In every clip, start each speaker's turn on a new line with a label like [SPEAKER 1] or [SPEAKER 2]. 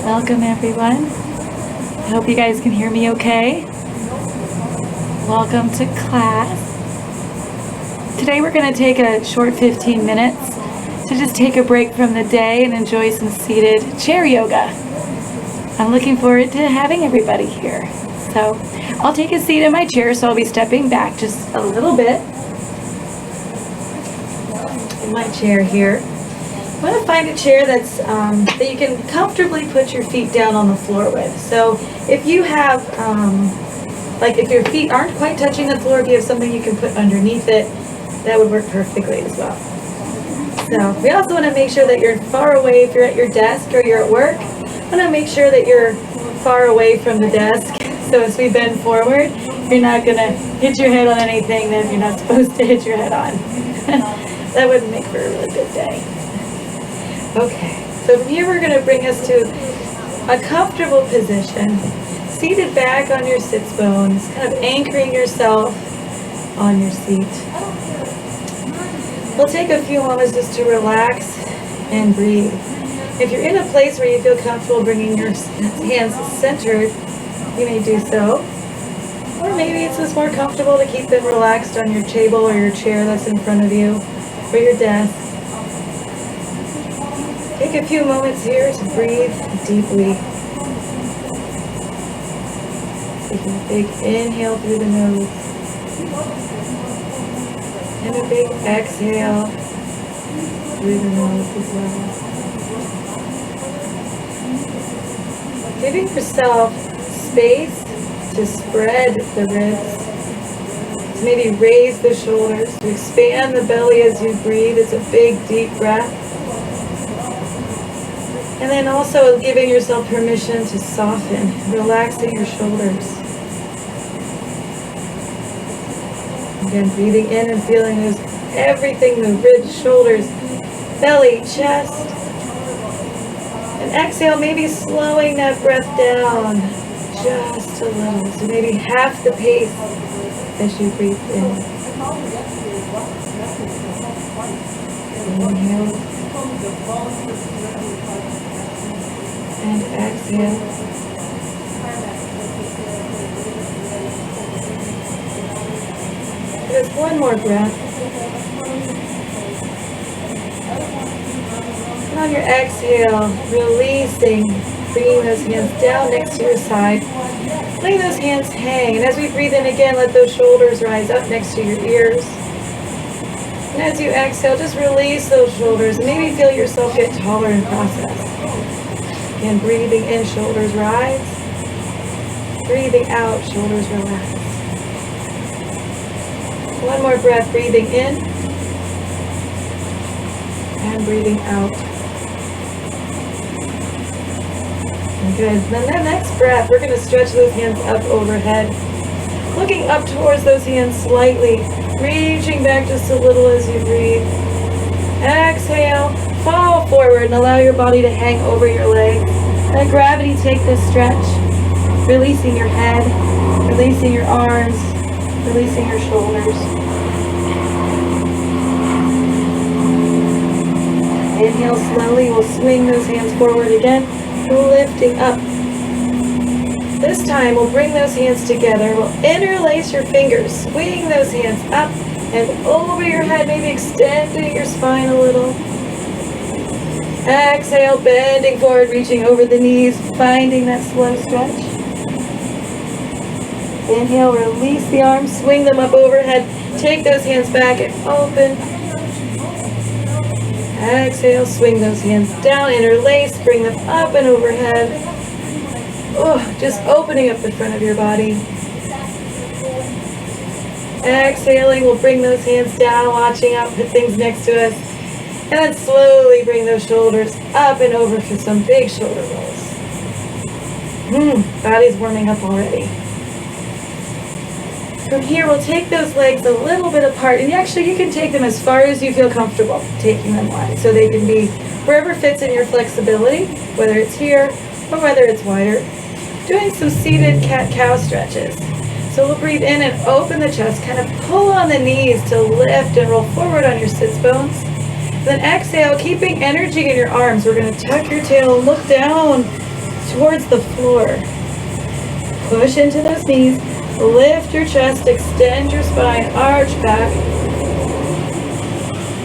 [SPEAKER 1] Welcome everyone. I hope you guys can hear me okay. Welcome to class. Today we're going to take a short 15 minutes to just take a break from the day and enjoy some seated chair yoga. I'm looking forward to having everybody here. So I'll take a seat in my chair, so I'll be stepping back just a little bit in my chair here. I want to find a chair that's that you can comfortably put your feet down on the floor with. So if you have, like if your feet aren't quite touching the floor, if you have something you can put underneath it, that would work perfectly as well. So we also want to make sure that you're far away. If you're at your desk or you're at work, want to make sure that you're far away from the desk. So as we bend forward, you're not going to hit your head on anything that you're not supposed to hit your head on. That wouldn't make for a really good day. Okay, so from here we're going to bring us to a comfortable position, seated back on your sits bones, kind of anchoring yourself on your seat. We'll take a few moments just to relax and breathe. If you're in a place where you feel comfortable bringing your hands centered, you may do so. Or maybe it's just more comfortable to keep them relaxed on your table or your chair that's in front of you, or your desk. Take a few moments here to breathe deeply. Taking a big inhale through the nose. And a big exhale through the nose as well. Giving yourself space to spread the ribs, to maybe raise the shoulders, to expand the belly as you breathe. It's a big, deep breath. And then also giving yourself permission to soften, relaxing your shoulders. Again, breathing in and feeling everything, the ribs, shoulders, belly, chest. And exhale, maybe slowing that breath down just a little. So maybe half the pace as you breathe in. Inhale. And exhale. Just one more breath. And on your exhale, releasing, bringing those hands down next to your side. Letting those hands hang. And as we breathe in again, let those shoulders rise up next to your ears. And as you exhale, just release those shoulders and maybe feel yourself get taller in process. Again, breathing in, shoulders rise. Breathing out, shoulders relax. One more breath, breathing in. And breathing out. And good. Then that next breath, we're going to stretch those hands up overhead. Looking up towards those hands slightly. Reaching back just a little as you breathe. Exhale. Fall forward and allow your body to hang over your legs. Let gravity take this stretch. Releasing your head. Releasing your arms. Releasing your shoulders. Inhale slowly. We'll swing those hands forward again. Lifting up. This time we'll bring those hands together. We'll interlace your fingers. Swing those hands up and over your head. Maybe extending your spine a little. Exhale, bending forward, reaching over the knees, finding that slow stretch. Inhale, release the arms, swing them up overhead. Take those hands back and open. Exhale, swing those hands down, interlace, bring them up and overhead. Oh, just opening up the front of your body. Exhaling, we'll bring those hands down, watching out for things next to us. And then slowly bring those shoulders up and over for some big shoulder rolls. Body's warming up already. From here, we'll take those legs a little bit apart. And actually, you can take them as far as you feel comfortable taking them wide. So they can be wherever fits in your flexibility, whether it's here or whether it's wider. Doing some seated cat-cow stretches. So we'll breathe in and open the chest, kind of pull on the knees to lift and roll forward on your sits bones. Then exhale, keeping energy in your arms. We're going to tuck your tail, look down towards the floor. Push into those knees. Lift your chest, extend your spine, arch back.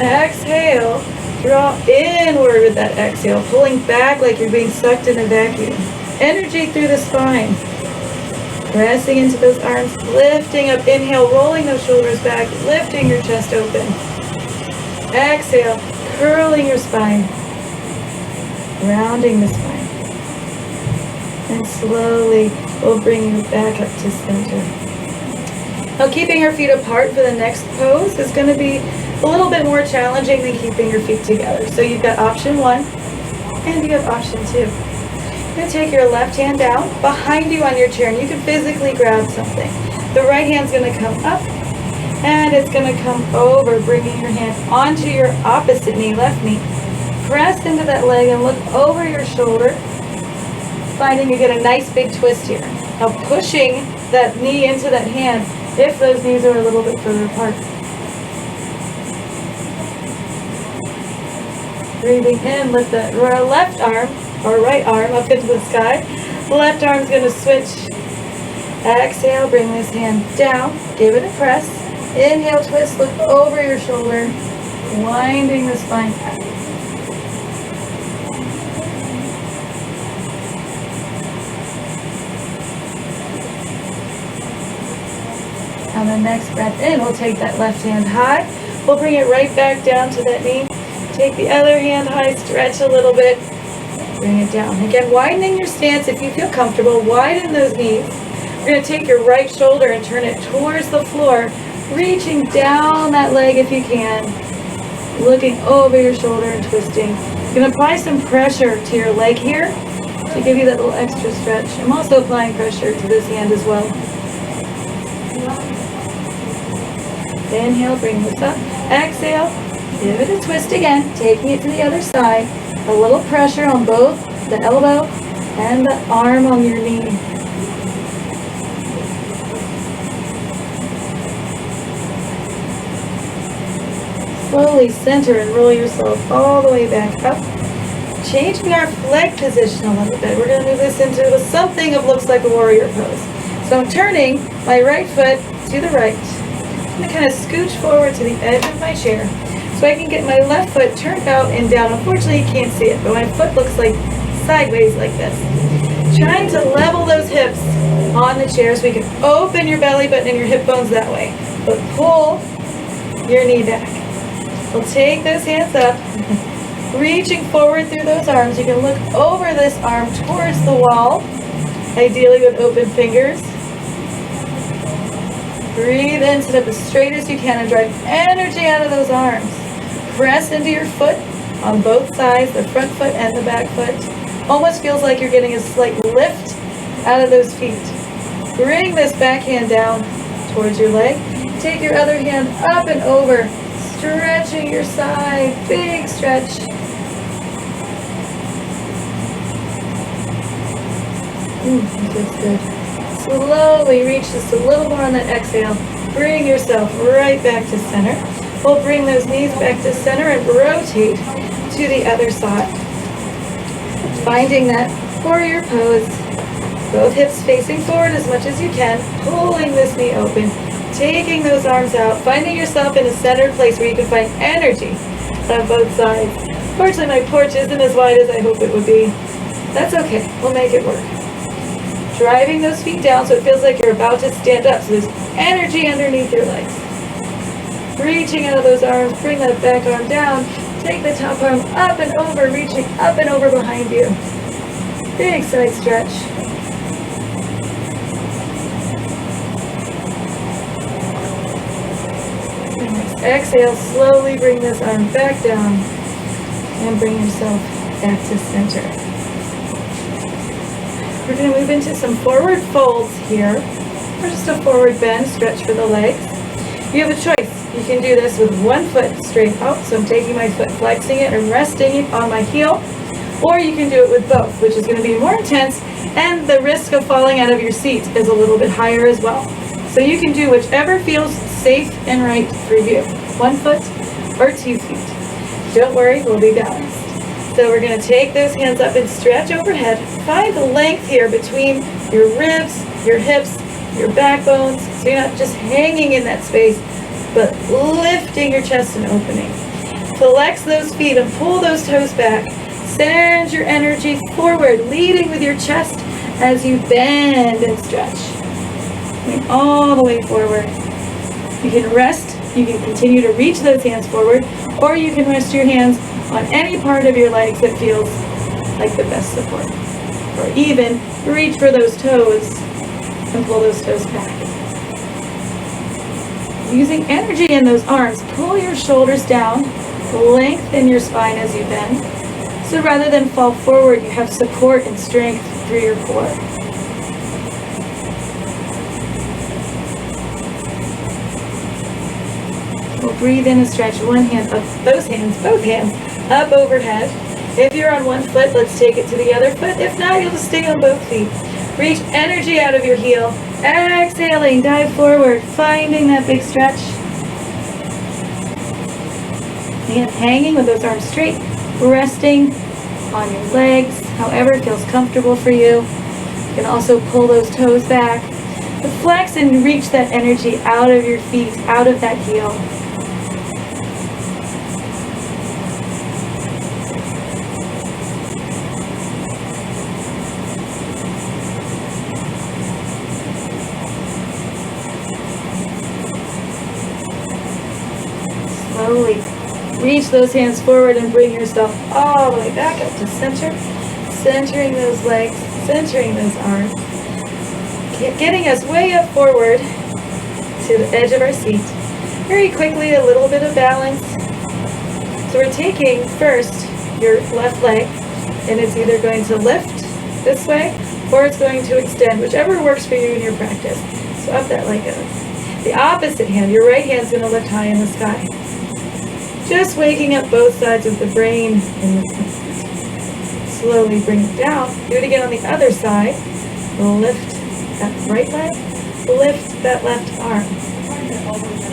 [SPEAKER 1] Exhale. Draw inward with that exhale, pulling back like you're being sucked in a vacuum. Energy through the spine. Pressing into those arms, lifting up. Inhale, rolling those shoulders back, lifting your chest open. Exhale, curling your spine, rounding the spine. And slowly, we'll bring you back up to center. Now, keeping your feet apart for the next pose is going to be a little bit more challenging than keeping your feet together. So you've got option 1 and you have option 2. You're going to take your left hand down behind you on your chair and you can physically grab something. The right hand's going to come up and it's going to come over, bringing your hand onto your opposite knee, left knee. Press into that leg and look over your shoulder, finding you get a nice big twist here. Now pushing that knee into that hand if those knees are a little bit further apart. Breathing in, lift that left arm or right arm up into the sky. Left arm's going to switch. Exhale, bring this hand down. Give it a press. Inhale, twist, look over your shoulder, winding the spine back. On the next breath in, we'll take that left hand high. We'll bring it right back down to that knee. Take the other hand high, stretch a little bit, bring it down. Again, widening your stance if you feel comfortable. Widen those knees. We're going to take your right shoulder and turn it towards the floor, reaching down that leg if you can, looking over your shoulder and twisting. You're going to apply some pressure to your leg here to give you that little extra stretch. I'm also applying pressure to this hand as well. Inhale, bring this up. Exhale, give it a twist again, taking it to the other side. A little pressure on both the elbow and the arm on your knee. Slowly center and roll yourself all the way back up. Changing our leg position a little bit. We're going to move this into something that looks like a warrior pose. So I'm turning my right foot to the right. I'm going to kind of scooch forward to the edge of my chair so I can get my left foot turned out and down. Unfortunately, you can't see it, but my foot looks like sideways like this. Trying to level those hips on the chair so we can open your belly button and your hip bones that way. But pull your knee back. We'll take those hands up, reaching forward through those arms. You can look over this arm towards the wall, ideally with open fingers. Breathe in, sit up as straight as you can and drive energy out of those arms. Press into your foot on both sides, the front foot and the back foot. Almost feels like you're getting a slight lift out of those feet. Bring this back hand down towards your leg. Take your other hand up and over, stretching your side, big stretch. That feels good. Slowly reach just a little more on that exhale. Bring yourself right back to center. We'll bring those knees back to center and rotate to the other side. Finding that warrior pose. Both hips facing forward as much as you can. Pulling this knee open. Taking those arms out. Finding yourself in a centered place where you can find energy on both sides. Unfortunately, my porch isn't as wide as I hope it would be. That's okay. We'll make it work. Driving those feet down so it feels like you're about to stand up. So there's energy underneath your legs. Reaching out of those arms, bring that back arm down. Take the top arm up and over, reaching up and over behind you. Big side stretch. And exhale, slowly bring this arm back down and bring yourself back to center. We're going to move into some forward folds here, or just a forward bend, stretch for the legs. You have a choice. You can do this with one foot straight out, so I'm taking my foot, flexing it, and resting it on my heel, or you can do it with both, which is going to be more intense, and the risk of falling out of your seat is a little bit higher as well. So you can do whichever feels safe and right for you, 1 foot or 2 feet. Don't worry, we'll be balanced. So we're going to take those hands up and stretch overhead. Find the length here between your ribs, your hips, your backbones, so you're not just hanging in that space, but lifting your chest and opening. Flex those feet and pull those toes back. Send your energy forward, leading with your chest as you bend and stretch. Coming all the way forward. You can rest, you can continue to reach those hands forward, or you can rest your hands on any part of your legs that feels like the best support. Or even reach for those toes and pull those toes back. Using energy in those arms, pull your shoulders down, lengthen your spine as you bend. So rather than fall forward, you have support and strength through your core. We'll breathe in and stretch one hand up, both hands up overhead. If you're on one foot, let's take it to the other foot. If not, you'll just stay on both feet. Reach energy out of your heel. Exhaling, dive forward, finding that big stretch. And hanging with those arms straight, resting on your legs, however feels comfortable for you. You can also pull those toes back. Flex and reach that energy out of your feet, out of that heel. Slowly reach those hands forward and bring yourself all the way back up to center. Centering those legs, centering those arms. Getting us way up forward to the edge of our seat. Very quickly, a little bit of balance. So we're taking first your left leg, and it's either going to lift this way or it's going to extend, whichever works for you in your practice. So up that leg goes. The opposite hand, your right hand's going to lift high in the sky. Just waking up both sides of the brain in this moment. Slowly bring it down. Do it again on the other side. Lift that right leg. Lift that left arm.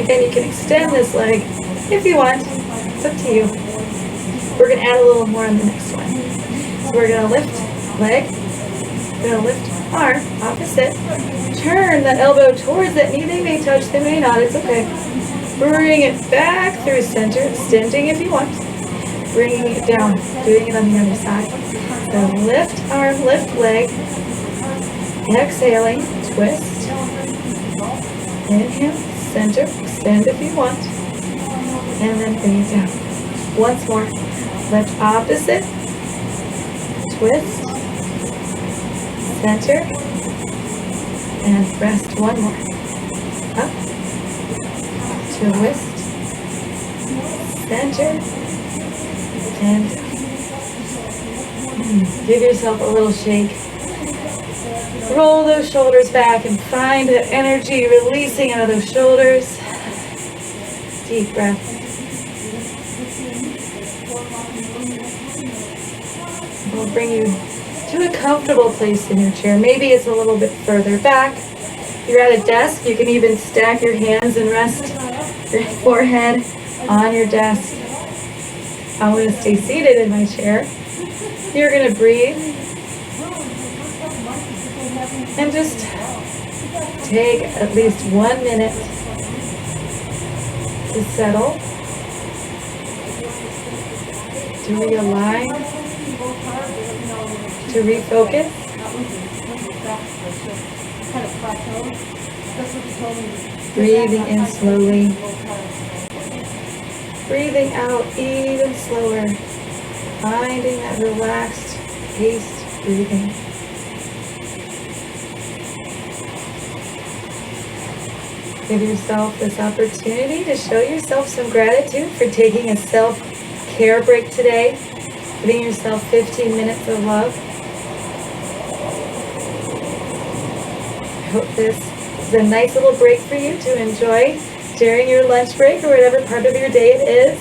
[SPEAKER 1] Again, you can extend this leg if you want. It's up to you. We're going to add a little more on the next one. So we're going to lift leg. We're going to lift arm, opposite. Turn that elbow towards that knee. They may touch, they may not. It's okay. Bring it back through center, extending if you want. Bringing it down, doing it on the other side. So lift arm, lift leg. Exhaling, twist. Inhale, center, extend if you want. And then bring it down. Once more. Lift opposite. Twist. Center. And rest one more. Up. Twist, center, and give yourself a little shake. Roll those shoulders back and find that energy releasing out of those shoulders. Deep breath. We'll bring you to a comfortable place in your chair. Maybe it's a little bit further back. If you're at a desk, you can even stack your hands and rest your forehead on your desk. I'm going to stay seated in my chair. You're going to breathe and just take at least 1 minute to settle, to realign, to refocus. Breathing in slowly. Breathing out even slower. Finding that relaxed, paced breathing. Give yourself this opportunity to show yourself some gratitude for taking a self-care break today. Giving yourself 15 minutes of love. I hope this is a nice little break for you to enjoy during your lunch break or whatever part of your day it is.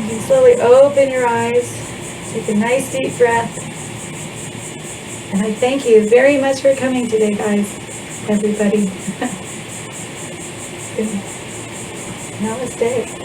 [SPEAKER 1] You can slowly open your eyes, take a nice deep breath. And I thank you very much for coming today, guys, everybody. Namaste.